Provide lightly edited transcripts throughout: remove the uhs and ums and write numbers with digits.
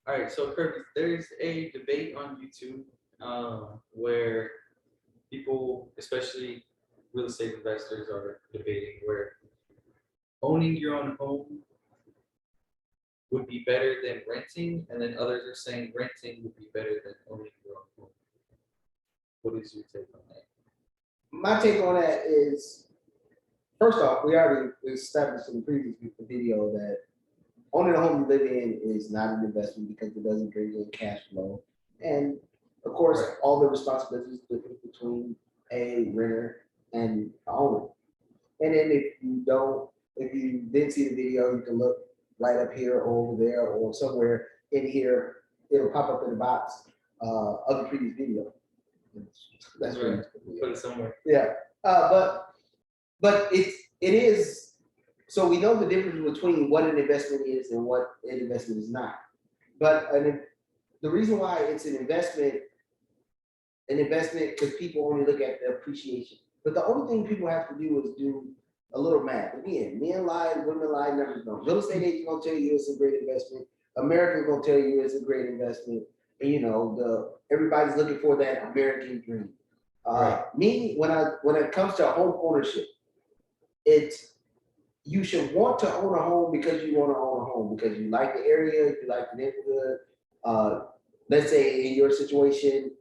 All right, so Kirby, there's a debate on YouTube where people, especially real estate investors, are debating where owning your own home would be better than renting, and then others are saying renting would be better than owning your own home. What is your take on that? My take on that is, first off, we already established in the previous video that owning a home you live in is not an investment because it doesn't bring in cash flow. And of course, Right. all the responsibilities different between a renter and an owner. And then if you didn't see the video, you can look right up here or over there or somewhere in here. It'll pop up in the box of the previous video. That's Right. right. Put it somewhere. Yeah. But it is, so we know the difference between what an investment is and what an investment is not. But the reason why it's an investment because people only look at the appreciation. But the only thing people have to do is do a little math. Again, men lie, women lie, numbers don't. Real estate agent gonna tell you it's a great investment. America's gonna tell you it's a great investment. And you know, everybody's looking for that American dream. Right. Me, when it comes to home ownership, it's you should want to own a home because you want to own a home because you like the area, you like the neighborhood. Uh, let's say in your situation,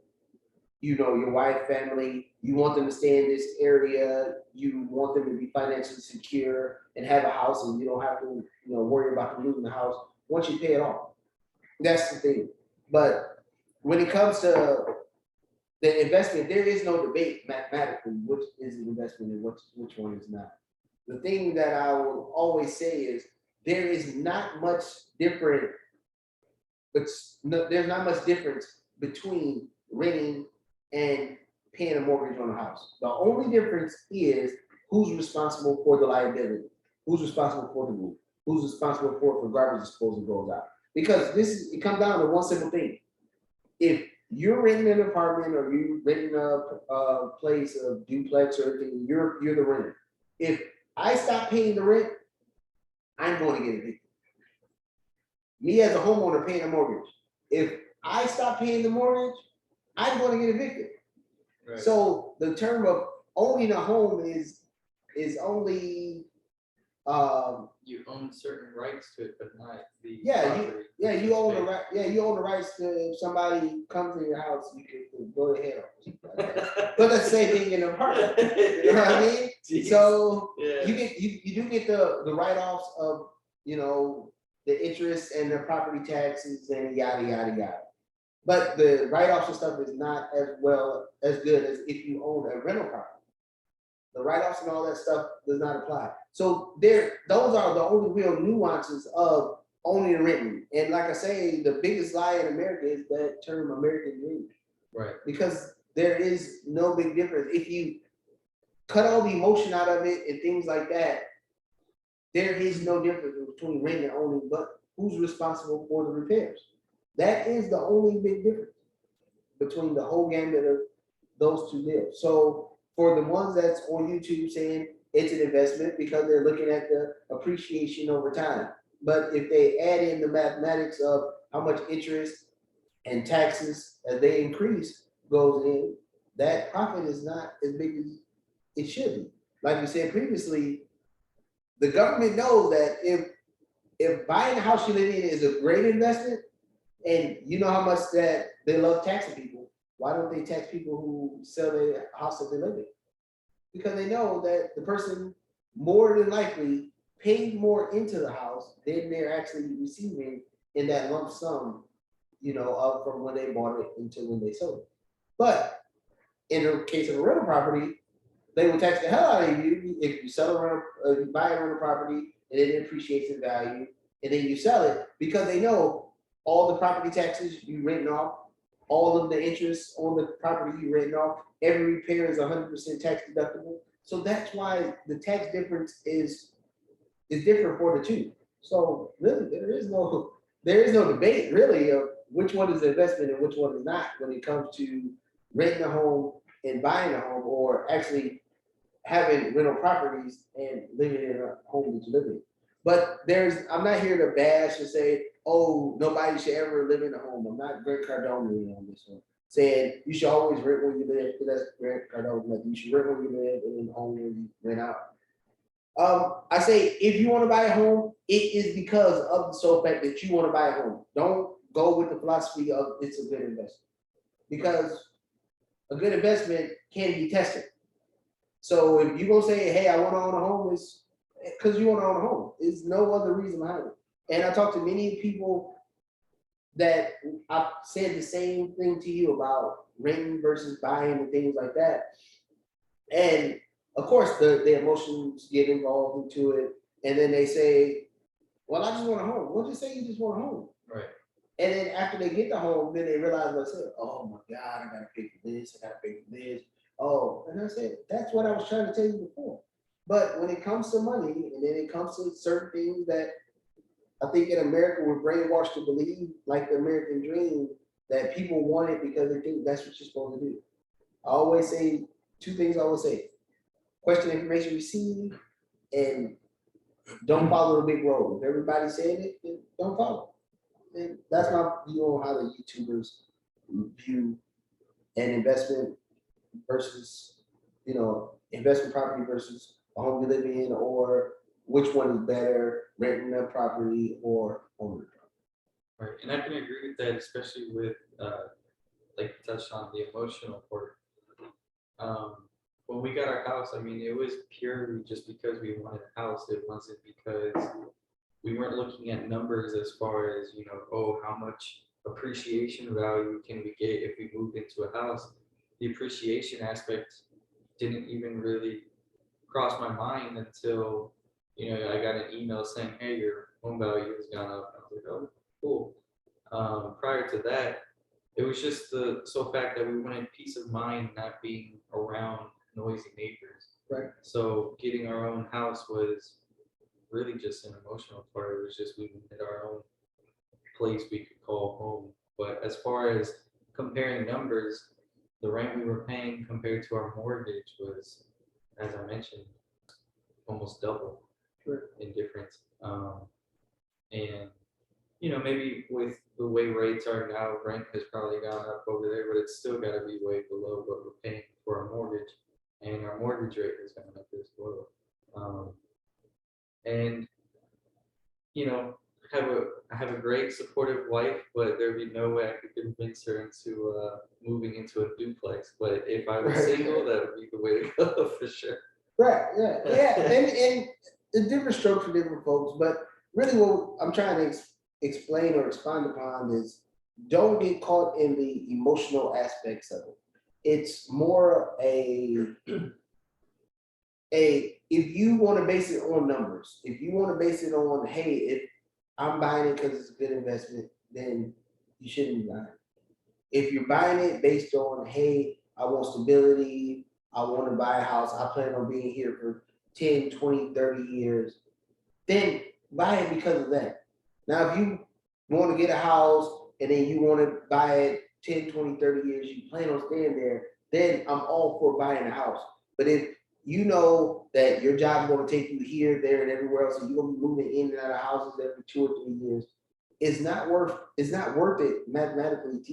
you know, your wife, family, you want them to stay in this area, you want them to be financially secure and have a house, and you don't have to, you know, worry about them losing the house once you pay it off. That's the thing. But when it comes to the investment, there is no debate mathematically which is an investment and which one is not. The thing that I will always say is there is not much different, but no, there's not much difference between renting and paying a mortgage on a house. The only difference is who's responsible for the liability, who's responsible for the roof, who's responsible for if the garbage disposal goes out. Because it comes down to one simple thing. If you're renting an apartment or you renting a place, a duplex or anything, you're the renter. If I stop paying the rent, I'm going to get evicted. Me as a homeowner paying a mortgage. If I stop paying the mortgage, I'm going to get evicted. Right. So the term of owning a home is only you own certain rights to it, but not the property. You own the right. Yeah, you own the rights to if somebody comes in your house, you can go ahead on. But that's the same thing in an apartment. You know what I mean? Jeez. So yeah. You do get the write-offs of, you know, the interest and the property taxes and yada yada yada. But the write-offs and stuff is not as good as if you own a rental property. The write-offs and all that stuff does not apply. So those are the only real nuances of owning and renting. And like I say, the biggest lie in America is that term American dream. Right. Because there is no big difference. If you cut all the emotion out of it and things like that, there is no difference between renting and owning, but who's responsible for the repairs? That is the only big difference between the whole gambit of those two deals. So for the ones that's on YouTube saying it's an investment because they're looking at the appreciation over time. But if they add in the mathematics of how much interest and taxes as they increase goes in, that profit is not as big as it should be. Like we said previously, the government knows that if buying a house you live in is a great investment, and you know how much that they love taxing people, why don't they tax people who sell their house that they live in? Because they know that the person more than likely paid more into the house than they're actually receiving in that lump sum, you know, up from when they bought it until when they sold it. But in the case of a rental property, they will tax the hell out of you if you sell a rental, you buy a rental property and it appreciates in value, and then you sell it because they know all the property taxes you written off, all of the interest on the property you written off, every repair is 100% tax deductible. So that's why the tax difference is different for the two. So really, there is no debate really of which one is an investment and which one is not when it comes to renting a home and buying a home, or actually having rental properties and living in a home that you live in. But I'm not here to bash and say oh, nobody should ever live in a home. I'm not Grant Cardone on this one. Saying you should always rent where you live, because that's Grant Cardone method. You should rent where you live and then own where you rent out. I say if you want to buy a home, it is because of the sole fact that you want to buy a home. Don't go with the philosophy of it's a good investment, because a good investment can be tested. So if you gonna say, hey, I want to own a home, it's because you want to own a home. There's no other reason behind it. And I talk to many people that I've said the same thing to you about renting versus buying and things like that. And of course, the emotions get involved into it. And then they say, well, I just want a home. Well, just say you just want a home. Right. And then after they get the home, then they realize what I said, oh my God, I gotta pay for this, I gotta pay for this. Oh, and I said, that's what I was trying to tell you before. But when it comes to money, and then it comes to certain things that I think in America we're brainwashed to believe, like the American dream, that people want it because they think that's what you're supposed to do. I always say two things I always say. Question information received, and don't follow the big road. If everybody's saying it, then don't follow. And that's my view on how the YouTubers view an investment versus, investment property versus a home you live in, or which one is better, renting a property or owning a Right. And I can agree with that, especially with like you touched on the emotional part. When we got our house, I mean, it was purely just because we wanted a house. It wasn't because we weren't looking at numbers as far as, oh, how much appreciation value can we get if we moved into a house. The appreciation aspect didn't even really cross my mind until, I got an email saying, hey, your home value has gone up. I was like, oh, cool. Prior to that, it was just the sole fact that we wanted peace of mind, not being around noisy neighbors. Right. So getting our own house was really just an emotional part. It was just we wanted our own place we could call home. But as far as comparing numbers, the rent we were paying compared to our mortgage was, as I mentioned, almost double in difference. And maybe with the way rates are now, rent has probably gone up over there, but it's still got to be way below what we're paying for our mortgage, and our mortgage rate has gone up as well. And I have a great supportive wife, but there'd be no way I could convince her into moving into a duplex. But if I was single, that would be the way to go for sure. Right. Yeah. And it's different strokes for different folks, but really what I'm trying to explain or expand upon is don't get caught in the emotional aspects of it. It's more if you want to base it on numbers, if you want to base it on, hey, if I'm buying it because it's a good investment, then you shouldn't be buying it. If you're buying it based on, hey, I want stability, I want to buy a house, I plan on being here for 10, 20, 30 years, then buy it because of that. Now, if you want to get a house and then you want to buy it 10, 20, 30 years, you plan on staying there, then I'm all for buying a house. But if you know that your job is going to take you here, there, and everywhere else, and you're going to be moving in and out of houses every 2 or 3 years, it's not worth it mathematically to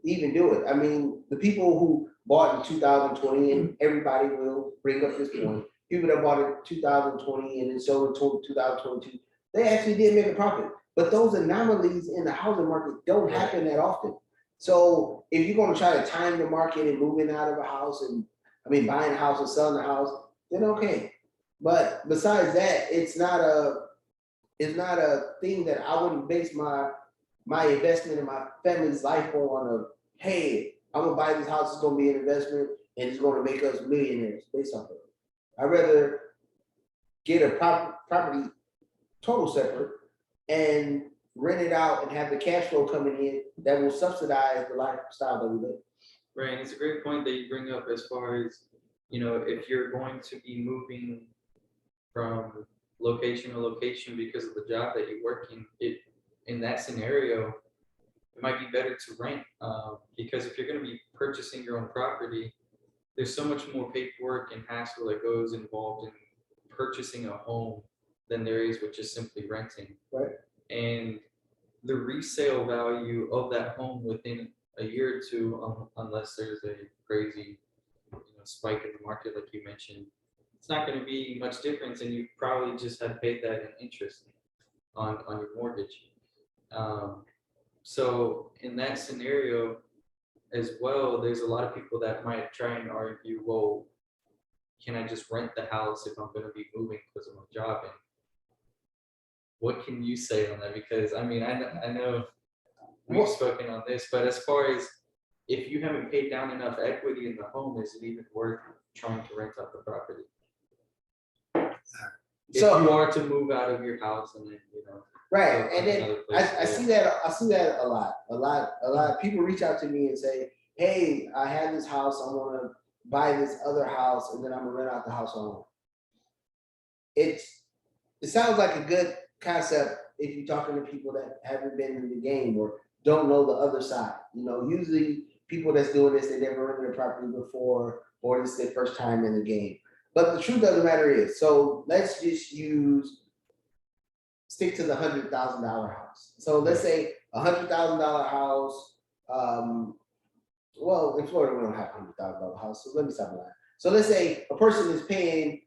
even do it. I mean, the people who bought in 2020, and everybody will bring up this point, people that bought in 2020 and then sold in 2022, they actually did make a profit. But those anomalies in the housing market don't happen that often. So if you're going to try to time the market and moving out of a house buying a house and selling a house, then okay. But besides that, it's not a thing that I wouldn't base my investment in my family's life on hey, I'm gonna buy this house, it's gonna be an investment and it's gonna make us millionaires based off of it. I'd rather get a property total separate and rent it out and have the cash flow coming in that will subsidize the lifestyle that we live. Right, and it's a great point that you bring up as far as, if you're going to be moving from location to location because of the job that you work in that scenario, it might be better to rent, because if you're going to be purchasing your own property, there's so much more paperwork and hassle that goes involved in purchasing a home than there is with just simply renting. Right. And the resale value of that home within a year or two, unless there's a crazy, spike in the market like you mentioned, it's not going to be much difference, and you probably just have paid that in interest on your mortgage. Um, so in that scenario as well, there's a lot of people that might try and argue, well, can I just rent the house if I'm going to be moving because of my job? And what can you say on that? Because I mean, I know we've spoken on this, but as far as if you haven't paid down enough equity in the home, is it even worth trying to rent out the property? If you are to move out of your house and then, right. And then I see that a lot. A lot of people reach out to me and say, hey, I have this house, I want to buy this other house, and then I'm gonna rent out the house I own. It sounds like a good concept if you're talking to people that haven't been in the game or don't know the other side. Usually people that's doing this, they never rented a property before, or this is their first time in the game. But the truth of the matter is, so let's just stick to the $100,000 house. So let's say $100,000 house. Well, in Florida we don't have $100,000 house, so let me stop lying. So let's say a person is paying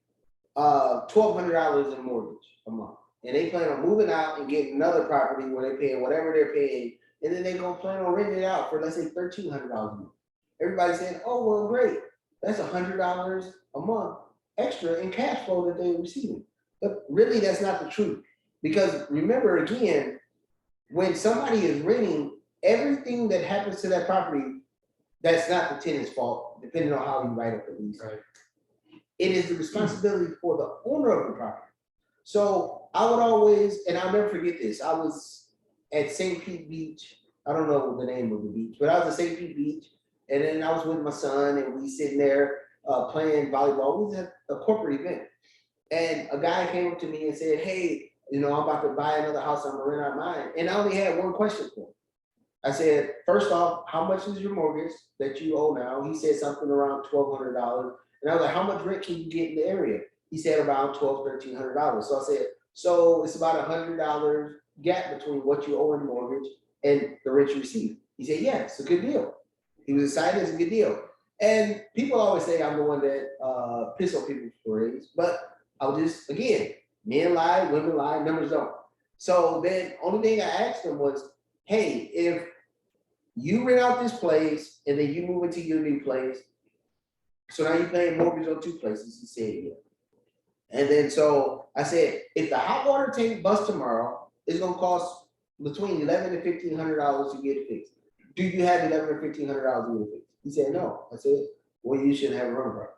$1,200 in mortgage a month, and they plan on moving out and getting another property where they pay whatever they're paying, and then they're gonna plan on renting it out for, let's say, $1,300 a month. Everybody's saying, oh well, great, that's $100 a month extra in cash flow that they're receiving. But really, that's not the truth, because remember, again, when somebody is renting, everything that happens to that property, that's not the tenant's fault, depending on how you write up the lease. Right. It is the responsibility for the owner of the property. So I would always, and I'll never forget this, I was at St. Pete Beach. I don't know the name of the beach, but I was at St. Pete Beach, and then I was with my son, and we sitting there playing volleyball. We was at a corporate event, and a guy came up to me and said, hey, I'm about to buy another house, I'm gonna rent out mine. And I only had one question for him. I said, first off, how much is your mortgage that you owe now? He said something around $1,200. And I was like, how much rent can you get in the area? He said around $1,200, $1,300. So I said, so it's about $100 gap between what you owe in the mortgage and the rent you receive. He said, yeah, it's a good deal. He was excited, it's a good deal. And people always say I'm the one that piss on people's parades, but I'll just, again, men lie, women lie, numbers don't. So then only thing I asked him was, hey, if you rent out this place and then you move into your new place, so now you're paying mortgage on two places. He said, yeah. And then so I said, if the hot water tank busts tomorrow, it's gonna cost between $1,100 and $1,500 to get it fixed. Do you have $1,100 or $1,500 to get it fixed? He said, no. I said, well, you shouldn't have a rental property,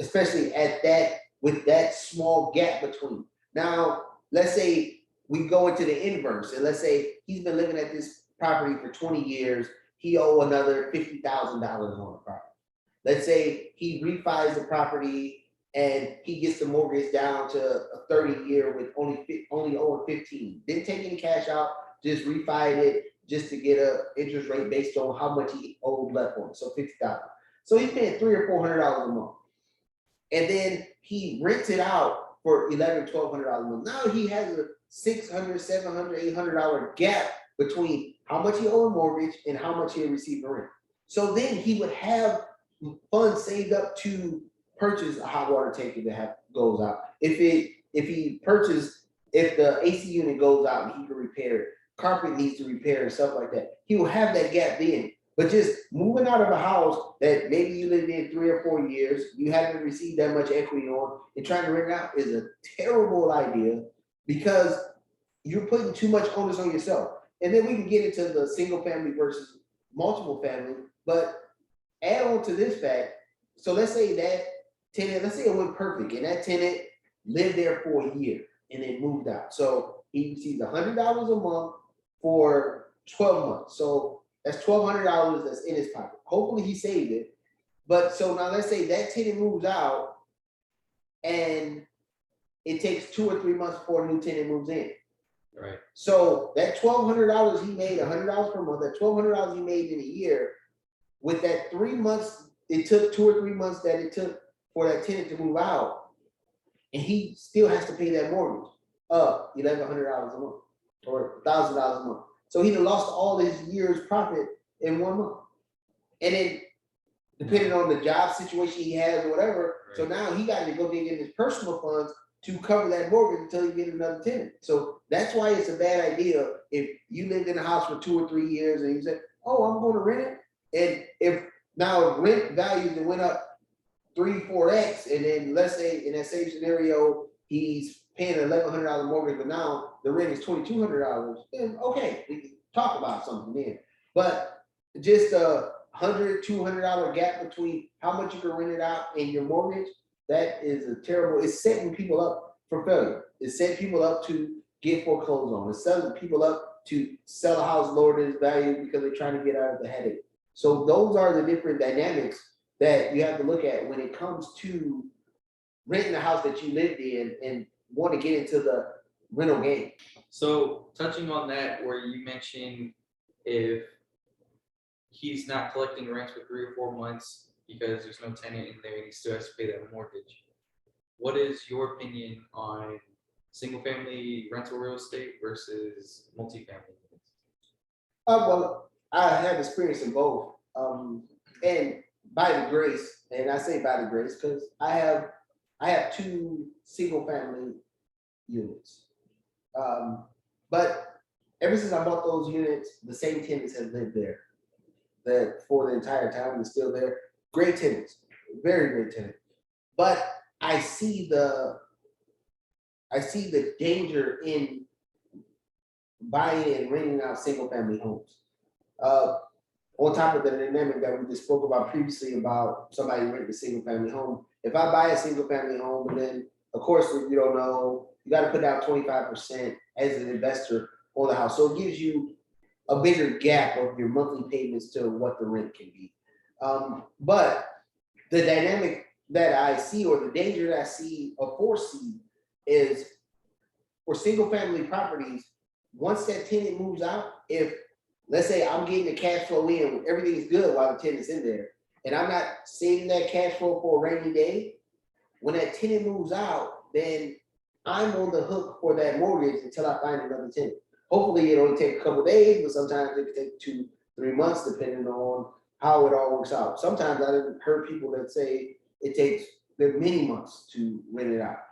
especially at that, with that small gap between. Now, let's say we go into the inverse, and let's say he's been living at this property for 20 years. He owe another $50,000 on the property. Let's say he refis the property and he gets the mortgage down to a 30-year with only owing 15. Didn't take any cash out, just refied it just to get an interest rate based on how much he owed left on it. So $50,000. So he's paying $300 or $400 a month. And then he rents it out for $1,100, $1,200 a month. Now he has a $600, $700, $800 gap between how much he owed mortgage and how much he received rent. So then he would have funds saved up to purchase a hot water tank if goes out. If the AC unit goes out and he can repair it, carpet needs to repair and stuff like that, he will have that gap then. But just moving out of a house that maybe you lived in 3 or 4 years, you haven't received that much equity on, and trying to rent it out is a terrible idea, because you're putting too much onus on yourself. And then we can get into the single family versus multiple family, but add on to this fact. So let's say that tenant, let's say it went perfect, and that tenant lived there for a year and then moved out. So he received $100 a month for 12 months. So that's $1,200 that's in his pocket. Hopefully he saved it. But so now let's say that tenant moves out and it takes 2 or 3 months before a new tenant moves in. Right. So that $1,200 he made, $100 per month, that $1,200 he made in a year, with that 3 months, it took 2 or 3 months that it took for that tenant to move out, and he still has to pay that mortgage of $1,100 a month. or $1,000 a month. So he lost all his year's profit in 1 month. And then depending on the job situation he has or whatever, so now he got to go dig in his personal funds to cover that mortgage until he get another tenant. So that's why it's a bad idea if you lived in a house for 2 or 3 years and you said, oh, I'm going to rent it. And if now rent values that went up 3-4x, and then let's say in that same scenario, he's paying an $1,100 mortgage, but now the rent is $2,200, then okay, we can talk about something then. But just a $100-$200 gap between how much you can rent it out and your mortgage, that is a terrible, it's setting people up for failure. It's setting people up to get foreclosed on. It's setting people up to sell a house lower than its value because they're trying to get out of the headache. So those are the different dynamics that you have to look at when it comes to renting a house that you lived in and want to get into the rental game. So touching on that, where you mentioned if he's not collecting rents for 3 or 4 months because there's no tenant in there and he still has to pay that mortgage, what is your opinion on single family rental real estate versus multifamily? Well, I have experience in both. And by the grace, and I say by the grace because I have 2 single family units. But ever since I bought those units, the same tenants have lived there. That for the entire time and still there. Great tenants, very great tenants. But I see the danger in buying and renting out single family homes. On top of the dynamic that we just spoke about previously about somebody renting a single family home. If I buy a single family home, and then of course, if you don't know, you got to put down 25% as an investor on the house. So it gives you a bigger gap of your monthly payments to what the rent can be. But the dynamic that I see, or the danger that I see or foresee, is for single family properties, once that tenant moves out, if let's say I'm getting the cash flow in, everything's good while the tenant's in there, and I'm not saving that cash flow for a rainy day, when that tenant moves out, then I'm on the hook for that mortgage until I find another tenant. Hopefully it only takes a couple of days, but sometimes it can take 2-3 months, depending on how it all works out. Sometimes I've heard people that say it takes many months to rent it out.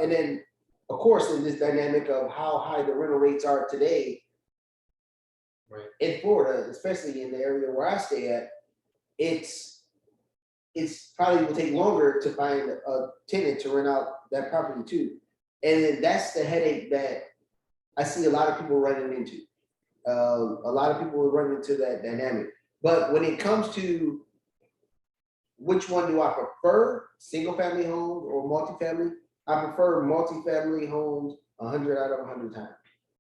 And then, of course, in this dynamic of how high the rental rates are today, right, in Florida, especially in the area where I stay at, it's probably will take longer to find a tenant to rent out that property to. And then that's the headache that I see a lot of people running into. A lot of people run into that dynamic. But when it comes to which one do I prefer, single family homes or multifamily, I prefer multifamily homes 100 out of 100 times.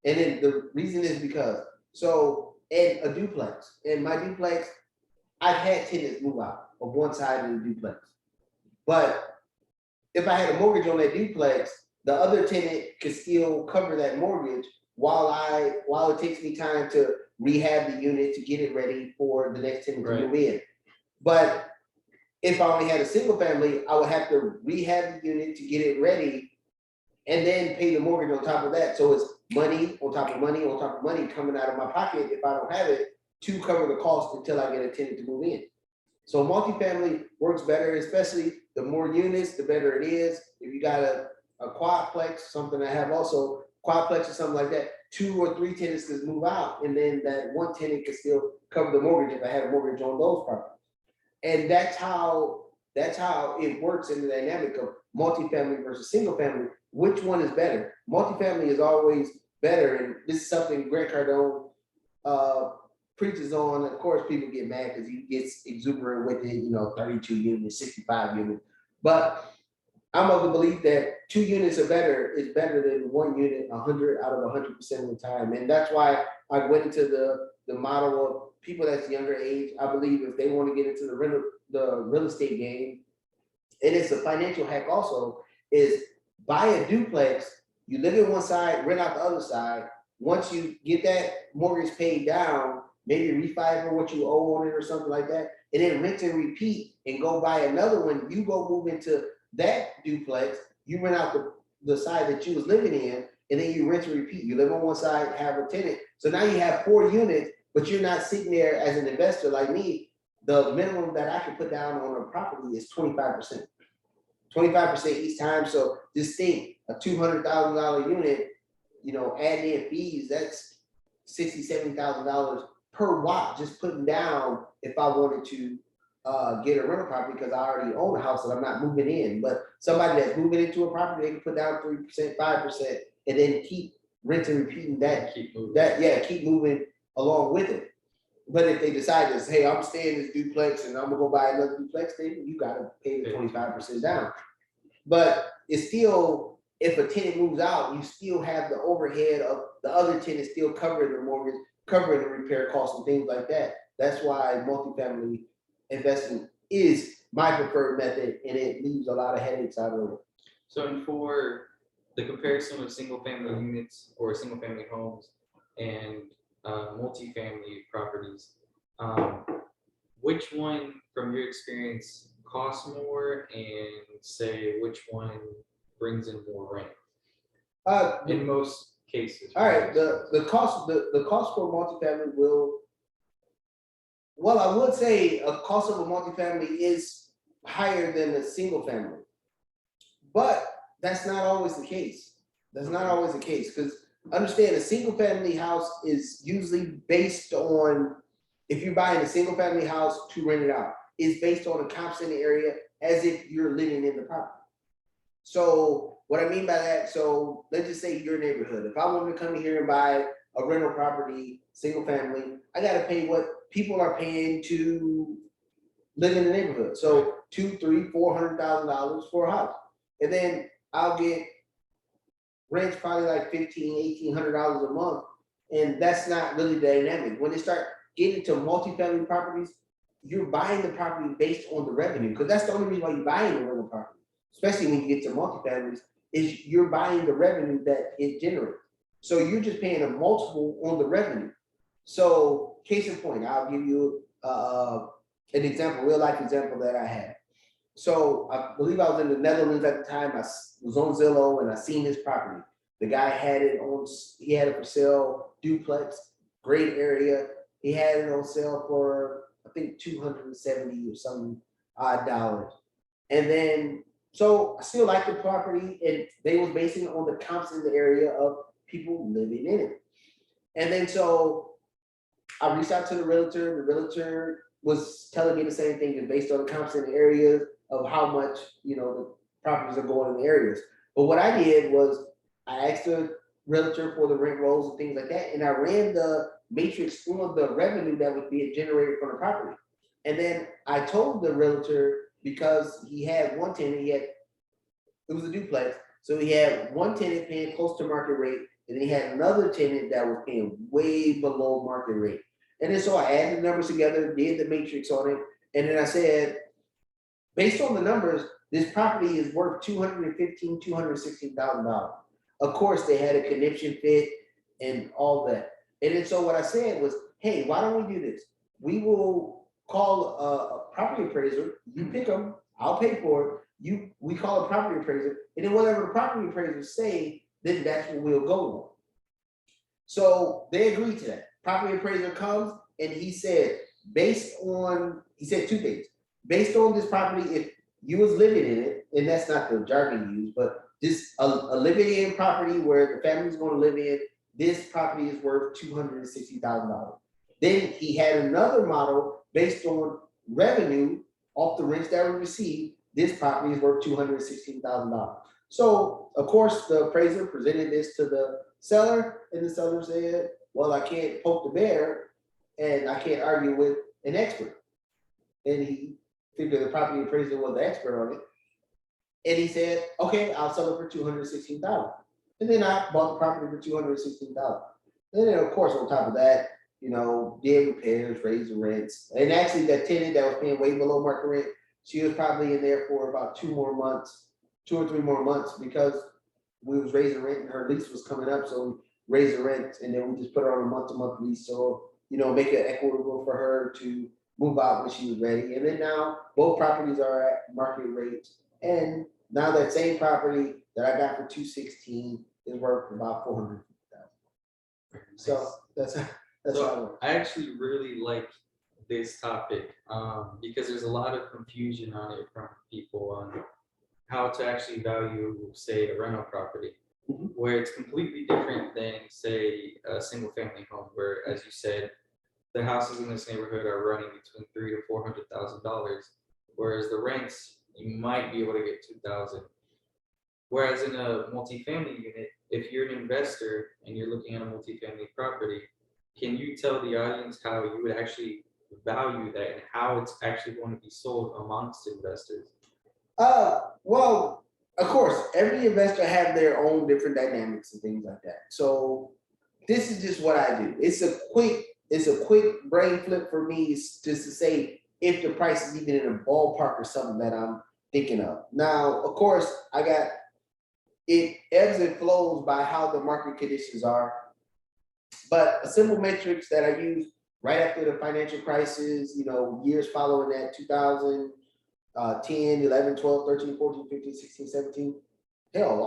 And then the reason is because, so, and a duplex. In my duplex, I've had tenants move out of one side of the duplex. But if I had a mortgage on that duplex, the other tenant could still cover that mortgage while it takes me time to rehab the unit to get it ready for the next tenant to move in. But if I only had a single family, I would have to rehab the unit to get it ready and then pay the mortgage on top of that. So it's money on top of money on top of money coming out of my pocket if I don't have it to cover the cost until I get a tenant to move in. So multifamily works better, especially the more units, the better it is. If you got a quadplex, something I have also, quadplex or something like that, 2 or 3 tenants can move out, and then that one tenant can still cover the mortgage if I had a mortgage on those properties. And that's how it works in the dynamic of multifamily versus single family. Which one is better? Multifamily is always better, and this is something Grant Cardone preaches on. Of course, people get mad because he gets exuberant with it, 32 units, 65 units. But I'm of the belief that 2 units is better than 1 unit 100 out of 100% of the time. And that's why I went into the model of people that's younger age. I believe if they want to get into the real estate game, and it's a financial hack also, is buy a duplex, you live in one side, rent out the other side. Once you get that mortgage paid down, maybe refi for what you owe on it or something like that, and then rent and repeat and go buy another one. You go move into that duplex, you rent out the side that you was living in, and then you rent and repeat. You live on one side, have a tenant. So now you have 4 units, but you're not sitting there as an investor like me. The minimum that I can put down on a property is 25%. 25% each time. So just think a $200,000 unit, adding in fees, that's $60,000, $70,000 per watt, just putting down if I wanted to get a rental property because I already own a house that I'm not moving in. But somebody that's moving into a property, they can put down 3%, 5%, and then keep renting, repeating that, keep moving along with it. But if they decide to say, hey, I'm staying in this duplex and I'm gonna go buy another duplex, then you gotta pay the 25% down. But it's still, if a tenant moves out, you still have the overhead of the other tenant still covering the mortgage, covering the repair costs and things like that. That's why multifamily investing is my preferred method, and it leaves a lot of headaches out of it. So for the comparison of single family units or single family homes and multifamily properties, which one from your experience costs more, and say which one brings in more rent? In most cases. All right, the cost for multifamily will, well, I would say a cost of a multifamily is higher than a single family, but that's not always the case. That's not always the case, because understand a single family house is usually based on, if you're buying a single family house to rent it out, is based on a comps in the area as if you're living in the property. So what I mean by that, so let's just say your neighborhood. If I wanted to come here and buy a rental property, single family, I got to pay what people are paying to live in the neighborhood. So $200,000, $300,000, $400,000 for a house, and then I'll get rent's probably like $1,500, $1,800 a month, and that's not really dynamic. When they start getting to multifamily properties, you're buying the property based on the revenue, because that's the only reason why you're buying the rental property, especially when you get to multifamilies, is you're buying the revenue that it generates. So you're just paying a multiple on the revenue. So case in point, I'll give you an example, real life example that I had. So I believe I was in the Netherlands at the time. I was on Zillow and I seen this property. The guy had it for sale, duplex, great area. He had it on sale for, I think, $270 or some odd dollars. And then, so I still like the property, and they was basing it on the comps in the area of people living in it. And then so I reached out to the realtor. The realtor was telling me the same thing, and based on the comps in the areas of how much, the properties are going in the areas. But what I did was I asked the realtor for the rent rolls and things like that, and I ran the matrix on the revenue that was being generated from the property. And then I told the realtor, because he had one tenant, it was a duplex, so he had one tenant paying close to market rate, and he had another tenant that was paying way below market rate. And then so I added the numbers together, did the matrix on it, and then I said, based on the numbers, this property is worth $215,000, $216,000. Of course, they had a conniption fit and all that. And then so what I said was, hey, why don't we do this? We will call a property appraiser. You pick them, I'll pay for it. We call a property appraiser, and then whatever the property appraisers say, then that's what we'll go on. So they agreed to that. Property appraiser comes and he said, he said two things. Based on this property, if you was living in it, and that's not the jargon used, but just a living in property where the family's going to live in, this property is worth $260,000. Then he had another model based on revenue off the rents that were received. This property is worth $216,000. So of course the appraiser presented this to the seller, and the seller said, well, I can't poke the bear and I can't argue with an expert. And he figured the property appraiser was the expert on it. And he said, okay, I'll sell it for $216,000. And then I bought the property for $216,000. And then of course, on top of that, did repairs, raised the rents. And actually that tenant that was paying way below market rent, she was probably in there for about 2 or 3 more months, because we was raising rent and her lease was coming up. So we raised the rent, and then we just put her on a month-to-month lease. So, make it equitable for her to move out when she was ready. And then now both properties are at market rates. And now that same property that I got for $216, is worth about 450,000. So that's so I actually really like this topic because there's a lot of confusion on it from people on how to actually value, say, a rental property, where it's completely different than, say, a single family home, where, as you said, the houses in this neighborhood are running between $300,000 to $400,000, whereas the rents you might be able to get 2,000. Whereas in a multifamily unit, if you're an investor and you're looking at a multifamily property, can you tell the audience how you would actually value that and how it's actually going to be sold amongst investors? Well, of course, every investor have their own different dynamics and things like that. So this is just what I do. It's a quick brain flip for me, is just to say if the price is even in a ballpark or something that I'm thinking of. Now, of course, it ebbs and flows by how the market conditions are. But a simple metrics that I used right after the financial crisis, years following that, 2000, 10, 11, 12, 13, 14, 15, 16, 17, hell,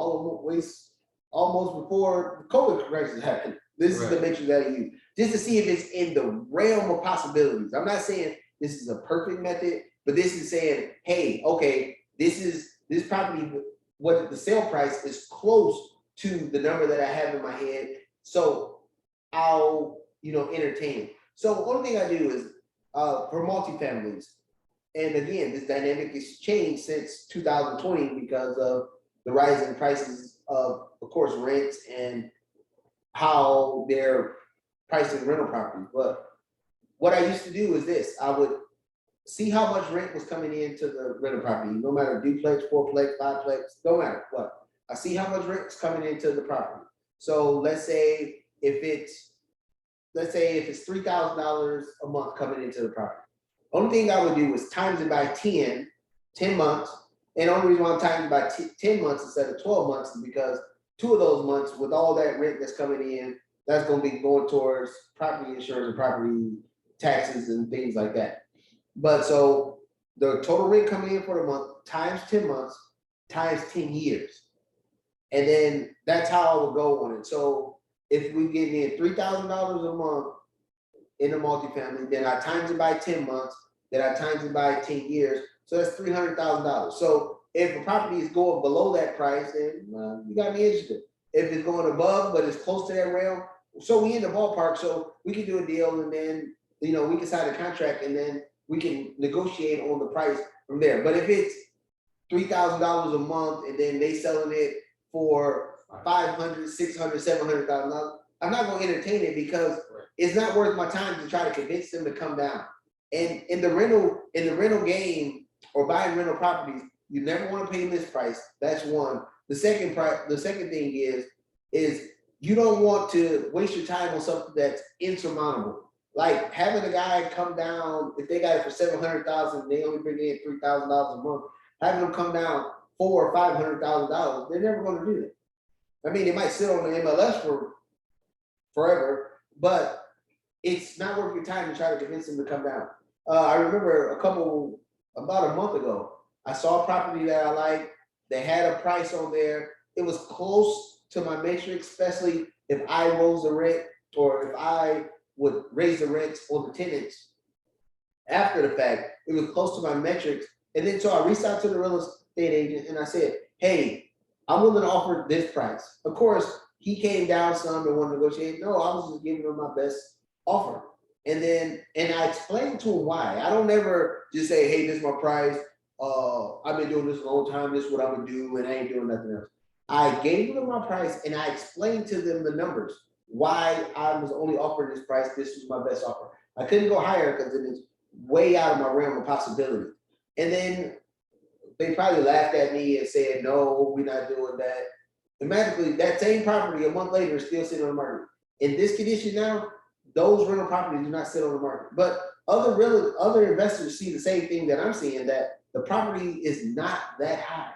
almost before the COVID crisis happened. This is the metric that I use, just to see if it's in the realm of possibilities. I'm not saying this is a perfect method, but this is saying, hey, okay, this property, what the sale price is close to the number that I have in my head. So I'll, entertain it. So the only thing I do is for multifamilies, and again, this dynamic has changed since 2020 because of the rising prices of course, rents and how they're pricing rental properties. But what I used to do is this: I would see how much rent was coming into the rental property, no matter duplex, fourplex, fiveplex, no matter what. I see how much rent is coming into the property. So let's say if it's $3,000 a month coming into the property. Only thing I would do is times it by 10 months. And the only reason why I'm timing it by 10 months instead of 12 months is because 2 of those months, with all that rent that's coming in, that's going to be going towards property insurance and property taxes and things like that. But so the total rent coming in for the month times 10 months times 10 years. And then that's how I would go on it. So if we get in $3,000 a month in a multifamily, then I times it by 10 months, then I times it by 10 years. So that's $300,000. So if a property is going below that price, then you got me interested. If it's going above, but it's close to that realm, so we in the ballpark, so we can do a deal, and then we can sign a contract, and then we can negotiate on the price from there. But if it's $3,000 a month, and then they selling it for $500,000, $600,000, $700,000, I'm not going to entertain it because it's not worth my time to try to convince them to come down. And in the rental game or buying rental properties, you never want to pay list price. That's one. The second thing is you don't want to waste your time on something that's insurmountable. Like having a guy come down, if they got it for $700,000, they only bring in $3,000 a month. Having them come down $400,000 or $500,000, they're never going to do that. I mean, it might sit on the MLS for forever, but it's not worth your time to try to convince them to come down. I remember about a month ago, I saw a property that I liked. They had a price on there. It was close to my matrix, especially if I rose the rent or if I would raise the rents on the tenants after the fact. It was close to my metrics. And then so I reached out to the real estate agent and I said, hey, I'm willing to offer this price. Of course, he came down some and wanted to negotiate. No, I was just giving him my best offer. And I explained to him why. I don't ever just say, hey, this is my price. I've been doing this a long time. This is what I'm gonna do, and I ain't doing nothing else. I gave them my price and I explained to them the numbers, why I was only offering this price. This was my best offer. I couldn't go higher because it is way out of my realm of possibility. And then they probably laughed at me and said, no, we're not doing that. And magically, that same property a month later is still sitting on the market. In this condition now, those rental properties do not sit on the market. But other investors see the same thing that I'm seeing, that the property is not that high.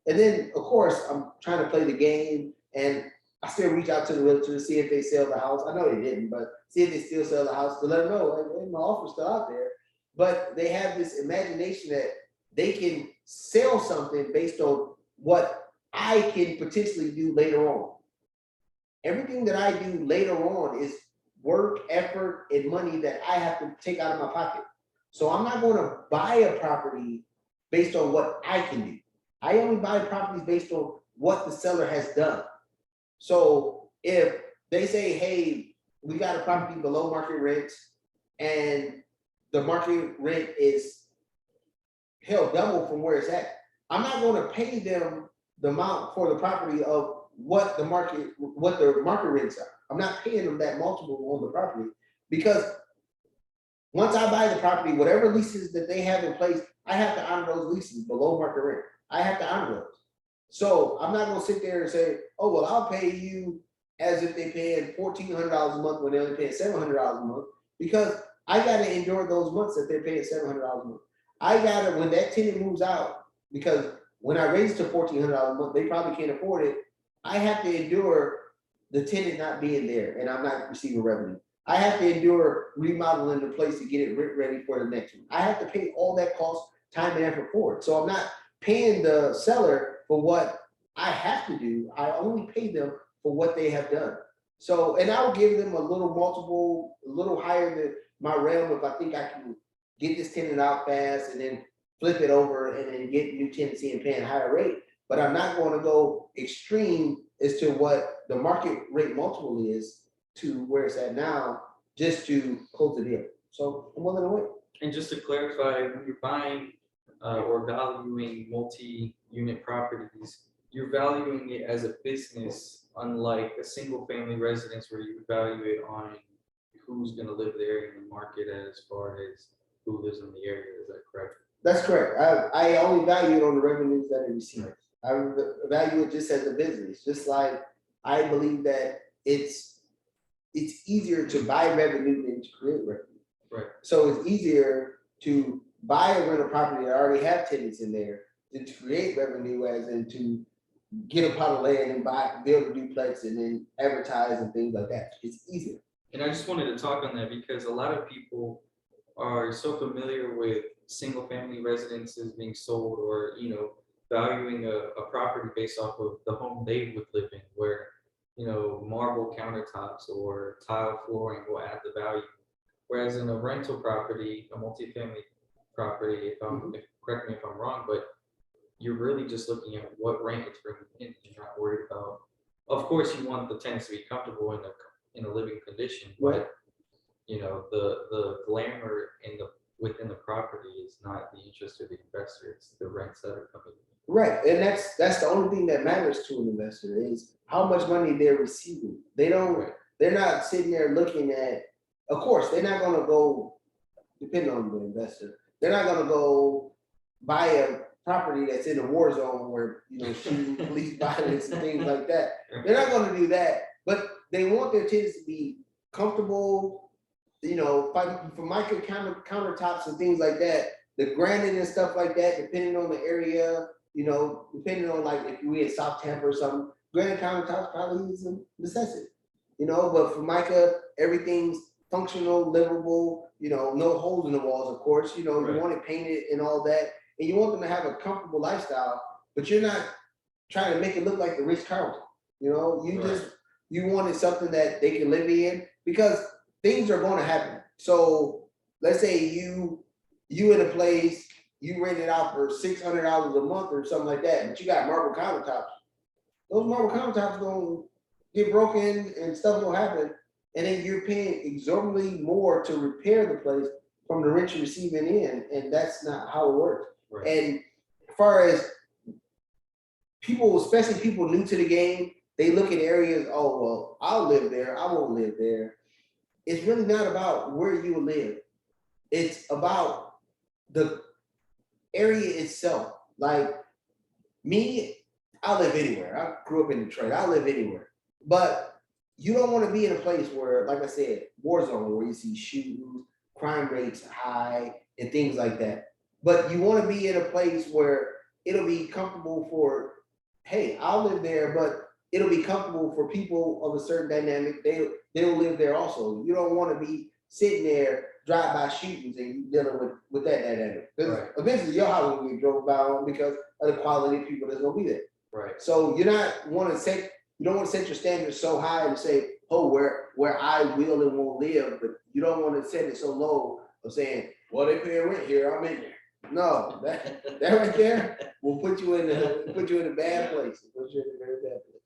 And then, of course, I'm trying to play the game, and I still reach out to the realtor to see if they sell the house. I know they didn't, but see if they still sell the house, to let them know, hey, my offer's still out there. But they have this imagination that they can sell something based on what I can potentially do later on. everything that I do later on is work, effort, and money that I have to take out of my pocket. So I'm not going to buy a property based on what I can do. I only buy properties based on what the seller has done. So if they say, hey, we got a property below market rent and the market rent is hell double from where it's at, I'm not going to pay them the amount for the property of what the market rents are. I'm not paying them that multiple on the property because once I buy the property, whatever leases that they have in place, I have to honor those leases below market rent. I have to honor those. So I'm not gonna sit there and say, oh, well, I'll pay you as if they paying $1,400 a month when they're only paying $700 a month, because I gotta endure those months that they're paying $700 a month. I gotta, when that tenant moves out, because when I raise it to $1,400 a month, they probably can't afford it. I have to endure the tenant not being there and I'm not receiving revenue. I have to endure remodeling the place to get it rent ready for the next one. I have to pay all that cost, time, and effort for it. So I'm not paying the seller for what I have to do. I only pay them for what they have done. So, and I'll give them a little multiple, a little higher than my realm if I think I can get this tenant out fast and then flip it over and then get new tenancy and paying a higher rate. But I'm not going to go extreme as to what the market rate multiple is to where it's at now, just to close the deal. So I'm willing to wait. And just to clarify, when you're buying or valuing multi-unit properties, you're valuing it as a business, unlike a single-family residence where you value it on who's going to live there in the market as far as who lives in the area. Is that correct? That's correct. I only value it on the revenues that it receives. I value it just as a business, just like I believe that it's easier to buy revenue than to create revenue. Right. So it's easier to buy a rental property that already have tenants in there than to create revenue, as in to get a plot of land and build a duplex and then advertise and things like that. It's easier. And I just wanted to talk on that because a lot of people are so familiar with single family residences being sold, or valuing a property based off of the home they would live in, where marble countertops or tile flooring will add the value. Whereas in a rental property, a multifamily property, correct me if I'm wrong, but you're really just looking at what rent it's bringing in. You're not worried about. Of course, you want the tenants to be comfortable in a living condition, but the glamour within the property is not the interest of the investor. It's the rents that are coming in. Right, and that's the only thing that matters to an investor is how much money they're receiving. They're not sitting there looking at. Of course, they're not going to go, depending on the investor, they're not going to go buy a property that's in a war zone where shooting, police violence and things like that. They're not going to do that, but they want their tenants to be comfortable. Fighting for mica countertops and things like that. The granite and stuff like that, depending on the area. Depending on like if we in South Tampa or something, granite countertops probably is a necessity. But for mica, everything's functional, livable, no holes in the walls, of course. You want it painted and all that. And you want them to have a comfortable lifestyle, but you're not trying to make it look like the Ritz-Carlton. You wanted something that they can live in, because things are going to happen. So let's say you in a place, you rent it out for $600 a month or something like that, but you got marble countertops. Those marble countertops gonna get broken and stuff will happen, and then you're paying exorbitantly more to repair the place from the rent you're receiving in, and that's not how it works. Right. And as far as people, especially people new to the game, they look at areas, oh, well, I'll live there, I won't live there. It's really not about where you live. It's about the area itself. Like me, I live anywhere. I grew up in Detroit. I live anywhere. But you don't want to be in a place where, like I said, war zone, where you see shootings, crime rates high, and things like that. But you want to be in a place where it'll be comfortable for, hey, I'll live there, but it'll be comfortable for people of a certain dynamic. They'll live there also. You don't want to be sitting there drive-by shootings and you dealing with that dynamic. Because eventually your house will get drove by on because of the quality of people that's gonna be there. Right. So you're not want to take you don't want to set your standards so high to say, oh, where I will and won't live, but you don't want to set it so low of saying, well, they pay rent here, I'm in there. No, that right there will put you in a bad place. It puts you in a very bad place.